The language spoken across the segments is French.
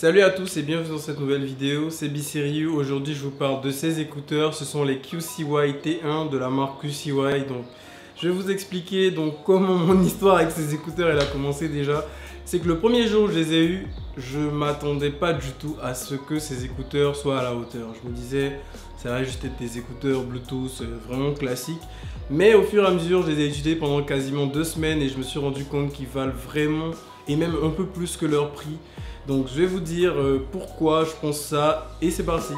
Salut à tous et bienvenue dans cette nouvelle vidéo, c'est B-Serious. Aujourd'hui je vous parle de ces écouteurs, ce sont les QCY T1 de la marque QCY. Donc je vais vous expliquer donc comment mon histoire avec ces écouteurs elle a commencé déjà. C'est que le premier jour où je les ai eus, je m'attendais pas du tout à ce que ces écouteurs soient à la hauteur. Je me disais ça va juste être des écouteurs Bluetooth vraiment classiques. Mais au fur et à mesure, je les ai utilisés pendant quasiment 2 semaines et je me suis rendu compte qu'ils valent vraiment et même un peu plus que leur prix. Donc je vais vous dire pourquoi je pense ça et c'est parti.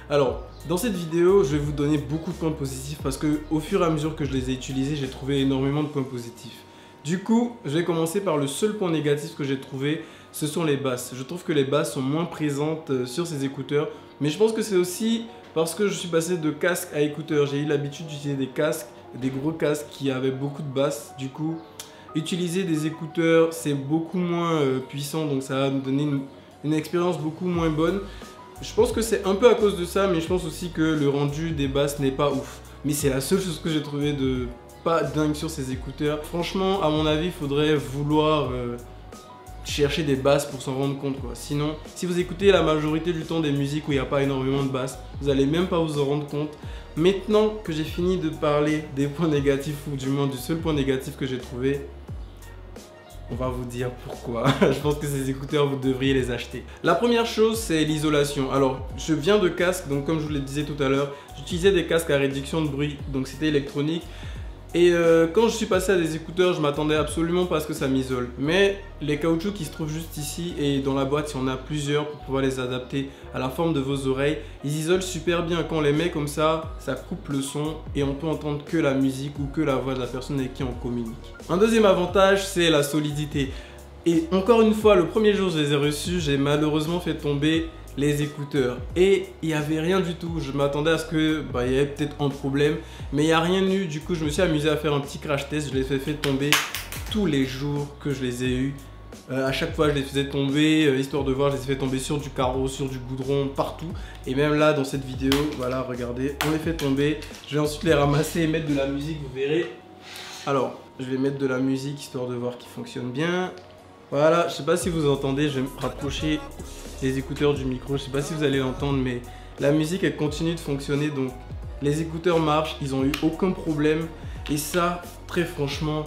Alors, dans cette vidéo, je vais vous donner beaucoup de points positifs parce que au fur et à mesure que je les ai utilisés, j'ai trouvé énormément de points positifs. Du coup, je vais commencer par le seul point négatif que j'ai trouvé, ce sont les basses. Je trouve que les basses sont moins présentes sur ces écouteurs, mais je pense que c'est aussi parce que je suis passé de casque à écouteurs. J'ai eu l'habitude d'utiliser des casques, des gros casques qui avaient beaucoup de basses. Du coup, utiliser des écouteurs, c'est beaucoup moins puissant, donc ça va me donner une expérience beaucoup moins bonne. Je pense que c'est un peu à cause de ça, mais je pense aussi que le rendu des basses n'est pas ouf. Mais c'est la seule chose que j'ai trouvé de pas dingue sur ces écouteurs. Franchement, à mon avis, il faudrait vouloir chercher des basses pour s'en rendre compte, quoi. Sinon, si vous écoutez la majorité du temps des musiques où il n'y a pas énormément de basses, vous n'allez même pas vous en rendre compte. Maintenant que j'ai fini de parler des points négatifs, ou du moins du seul point négatif que j'ai trouvé, on va vous dire pourquoi. Je pense que ces écouteurs, vous devriez les acheter. La première chose, c'est l'isolation. Alors, je viens de casques, donc comme je vous le disais tout à l'heure, j'utilisais des casques à réduction de bruit, donc c'était électronique. Et quand je suis passé à des écouteurs, je m'attendais absolument pas à ce que ça m'isole. Mais les caoutchoucs qui se trouvent juste ici et dans la boîte, il y en a plusieurs pour pouvoir les adapter à la forme de vos oreilles. Ils isolent super bien. Quand on les met comme ça coupe le son et on peut entendre que la musique ou que la voix de la personne avec qui on communique. Un deuxième avantage, c'est la solidité. Et encore une fois, le premier jour où je les ai reçus, j'ai malheureusement fait tomber les écouteurs et il n'y avait rien du tout. Je m'attendais à ce que il y avait peut-être un problème, mais il n'y a rien eu. Du coup, je me suis amusé à faire un petit crash test. Je les ai fait tomber tous les jours que je les ai eus. À chaque fois, je les faisais tomber, histoire de voir, je les ai fait tomber sur du carreau, sur du goudron, partout. Et même là, dans cette vidéo, voilà, regardez, on les fait tomber. Je vais ensuite les ramasser et mettre de la musique, vous verrez. Alors, je vais mettre de la musique, histoire de voir qu'ils fonctionnent bien. Voilà, je sais pas si vous entendez, je vais me rapprocher les écouteurs du micro, je sais pas si vous allez l'entendre, mais la musique elle continue de fonctionner, donc les écouteurs marchent, ils ont eu aucun problème. Et ça, très franchement,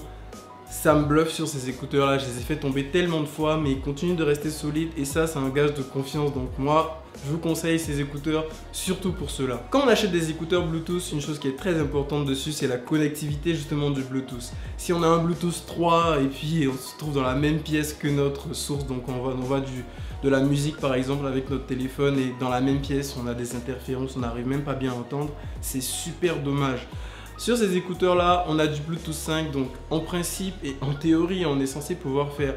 ça me bluffe sur ces écouteurs là. Je les ai fait tomber tellement de fois, mais ils continuent de rester solides et ça c'est un gage de confiance. Donc moi je vous conseille ces écouteurs surtout pour cela. Quand on achète des écouteurs Bluetooth, une chose qui est très importante dessus, c'est la connectivité justement du Bluetooth. Si on a un Bluetooth 3 et puis on se trouve dans la même pièce que notre source, donc on va de la musique par exemple avec notre téléphone et dans la même pièce on a des interférences, on n'arrive même pas bien à entendre, c'est super dommage. Sur ces écouteurs là, on a du Bluetooth 5, donc en principe et en théorie, on est censé pouvoir faire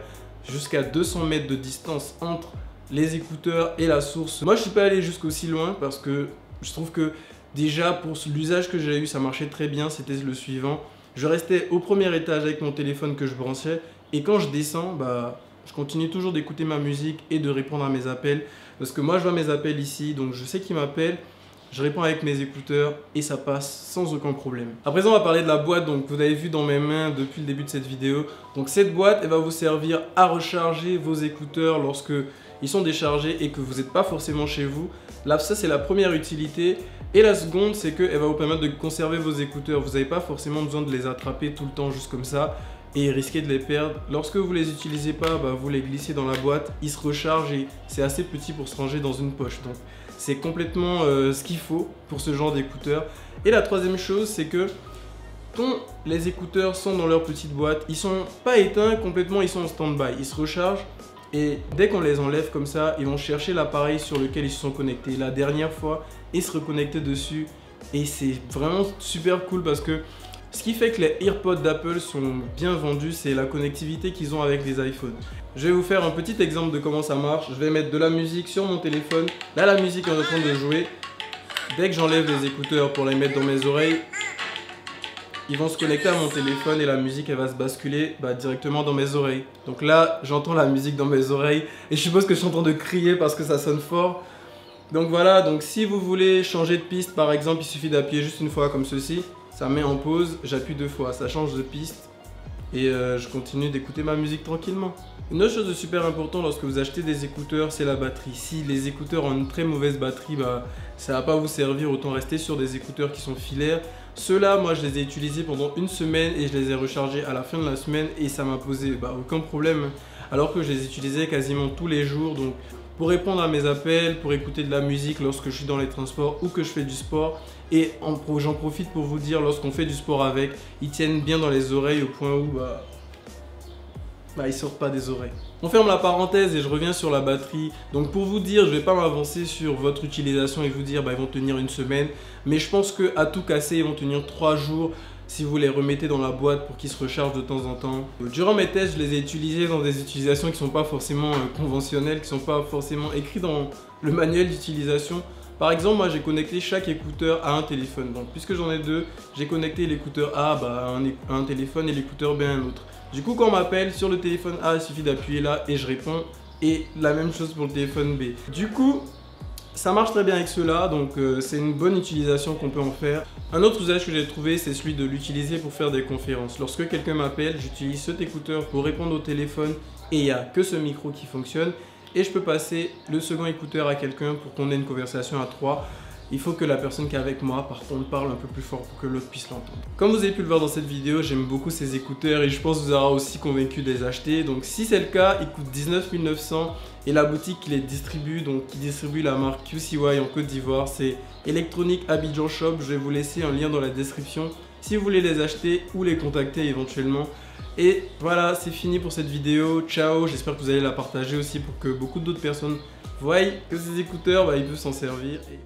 jusqu'à 200 mètres de distance entre les écouteurs et la source. Moi, je suis pas allé jusqu'aussi loin parce que je trouve que déjà pour l'usage que j'ai eu, ça marchait très bien. C'était le suivant. Je restais au premier étage avec mon téléphone que je branchais et quand je descends, je continue toujours d'écouter ma musique et de répondre à mes appels parce que moi, je vois mes appels ici, donc je sais qu'ils m'appellent. Je réponds avec mes écouteurs et ça passe sans aucun problème. À présent, on va parler de la boîte. Donc, vous avez vu dans mes mains depuis le début de cette vidéo. Donc, cette boîte, elle va vous servir à recharger vos écouteurs lorsque ils sont déchargés et que vous n'êtes pas forcément chez vous. Là, ça, c'est la première utilité. Et la seconde, c'est qu'elle va vous permettre de conserver vos écouteurs. Vous n'avez pas forcément besoin de les attraper tout le temps juste comme ça et risquer de les perdre. Lorsque vous les utilisez pas, vous les glissez dans la boîte, ils se rechargent et c'est assez petit pour se ranger dans une poche. Donc, c'est complètement ce qu'il faut pour ce genre d'écouteurs. Et la troisième chose, c'est que quand les écouteurs sont dans leur petite boîte, ils sont pas éteints complètement, ils sont en stand-by. Ils se rechargent et dès qu'on les enlève comme ça, ils vont chercher l'appareil sur lequel ils se sont connectés. La dernière fois, ils se reconnectaient dessus et c'est vraiment super cool parce que ce qui fait que les AirPods d'Apple sont bien vendus, c'est la connectivité qu'ils ont avec les iPhones. Je vais vous faire un petit exemple de comment ça marche. Je vais mettre de la musique sur mon téléphone. Là, la musique est en train de jouer. Dès que j'enlève les écouteurs pour les mettre dans mes oreilles, ils vont se connecter à mon téléphone et la musique elle va se basculer directement dans mes oreilles. Donc là, j'entends la musique dans mes oreilles et je suppose que je suis en train de crier parce que ça sonne fort. Donc voilà, donc si vous voulez changer de piste par exemple, il suffit d'appuyer juste une fois comme ceci. Ça met en pause, j'appuie 2 fois, ça change de piste et je continue d'écouter ma musique tranquillement. Une autre chose de super important lorsque vous achetez des écouteurs, c'est la batterie. Si les écouteurs ont une très mauvaise batterie, ça va pas vous servir, autant rester sur des écouteurs qui sont filaires. Ceux-là, moi je les ai utilisés pendant une semaine et je les ai rechargés à la fin de la semaine et ça m'a posé aucun problème. Alors que je les utilisais quasiment tous les jours, donc pour répondre à mes appels, pour écouter de la musique lorsque je suis dans les transports ou que je fais du sport. Et j'en profite pour vous dire, lorsqu'on fait du sport avec, ils tiennent bien dans les oreilles au point où ils sortent pas des oreilles. On ferme la parenthèse et je reviens sur la batterie. Donc pour vous dire, je vais pas m'avancer sur votre utilisation et vous dire ils vont tenir une semaine. Mais je pense qu'à tout casser, ils vont tenir 3 jours si vous les remettez dans la boîte pour qu'ils se rechargent de temps en temps. Durant mes tests, je les ai utilisés dans des utilisations qui sont pas forcément conventionnelles, qui sont pas forcément écrites dans le manuel d'utilisation. Par exemple, moi j'ai connecté chaque écouteur à un téléphone. Donc puisque j'en ai 2, j'ai connecté l'écouteur A à un téléphone et l'écouteur B à un autre. Du coup, quand on m'appelle sur le téléphone A, il suffit d'appuyer là et je réponds. Et la même chose pour le téléphone B. Du coup, ça marche très bien avec ceux-là, donc c'est une bonne utilisation qu'on peut en faire. Un autre usage que j'ai trouvé, c'est celui de l'utiliser pour faire des conférences. Lorsque quelqu'un m'appelle, j'utilise cet écouteur pour répondre au téléphone et il n'y a que ce micro qui fonctionne. Et je peux passer le second écouteur à quelqu'un pour qu'on ait une conversation à 3. Il faut que la personne qui est avec moi, par contre, parle un peu plus fort pour que l'autre puisse l'entendre. Comme vous avez pu le voir dans cette vidéo, j'aime beaucoup ces écouteurs et je pense vous aura aussi convaincu de les acheter. Donc si c'est le cas, ils coûtent 19 900 et la boutique qui les distribue, donc qui distribue la marque QCY en Côte d'Ivoire, c'est Electronic Abidjan Shop. Je vais vous laisser un lien dans la description si vous voulez les acheter ou les contacter éventuellement. Et voilà, c'est fini pour cette vidéo. Ciao, j'espère que vous allez la partager aussi pour que beaucoup d'autres personnes voient que ces écouteurs, ils peuvent s'en servir. Et